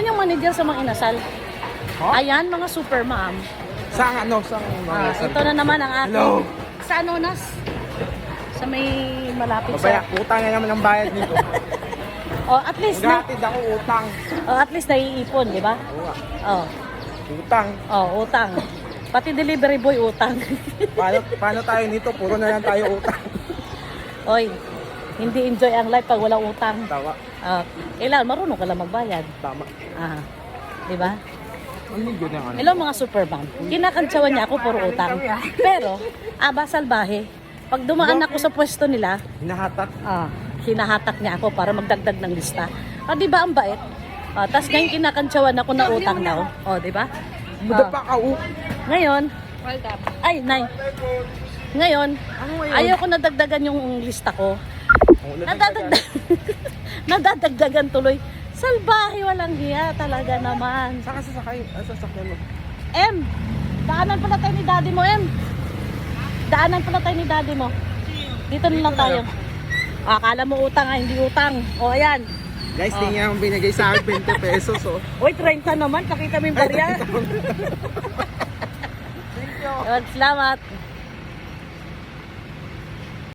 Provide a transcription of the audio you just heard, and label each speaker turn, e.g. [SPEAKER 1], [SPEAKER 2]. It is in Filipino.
[SPEAKER 1] Yan yung manager sa mga inasal.
[SPEAKER 2] Huh?
[SPEAKER 1] Ayan, mga super mom.
[SPEAKER 2] Saan ano? Saan
[SPEAKER 1] Ito na naman ang aking.
[SPEAKER 2] Hello.
[SPEAKER 1] Sa Anonas. Sa may malapit
[SPEAKER 2] Babaya,
[SPEAKER 1] sa...
[SPEAKER 2] utang na naman ang bayad dito.
[SPEAKER 1] At least na...
[SPEAKER 2] Maghatid ako utang.
[SPEAKER 1] at least naiipon, di ba?
[SPEAKER 2] Oo nga.
[SPEAKER 1] Oh.
[SPEAKER 2] Utang.
[SPEAKER 1] Utang. Pati delivery boy utang.
[SPEAKER 2] Paano tayo nito? Puro na lang tayo utang.
[SPEAKER 1] Oy, hindi enjoy ang life pag walang utang.
[SPEAKER 2] Tama.
[SPEAKER 1] Kailangan marunong ka lang magbayad.
[SPEAKER 2] Tama.
[SPEAKER 1] Di ba?
[SPEAKER 2] Ang linggo na ano?
[SPEAKER 1] Hello mga supermom. Kinakantsawan niya ako puro utang. Pero, salbahe. Pag dumaan ako sa pwesto nila,
[SPEAKER 2] Hinahatak.
[SPEAKER 1] hinahatak niya ako para magdagdag ng lista. Di ba ang bait? Tapos ngayon kinakantsawan ako na utang daw. Di ba?
[SPEAKER 2] Madapa ka,
[SPEAKER 1] Ngayon, ay, nay. Ngayon,
[SPEAKER 2] Ano ngayon?
[SPEAKER 1] ayaw ko nadagdagan yung lista ko. Nadadagdagan tuloy. Salbahe, walang hiya talaga naman.
[SPEAKER 2] Saan ka sasakay? Sasakyan mo?
[SPEAKER 1] M, daanan pala tayo ni daddy mo, M. Daanan pala tayo ni daddy mo. Dito na lang tayo. Akala mo utang, hindi utang. Ayan.
[SPEAKER 2] Guys, tingnan yung binigay sa akin 20 pesos, oh.
[SPEAKER 1] Uy, 30 naman. Pakita mo yung barya. Salamat.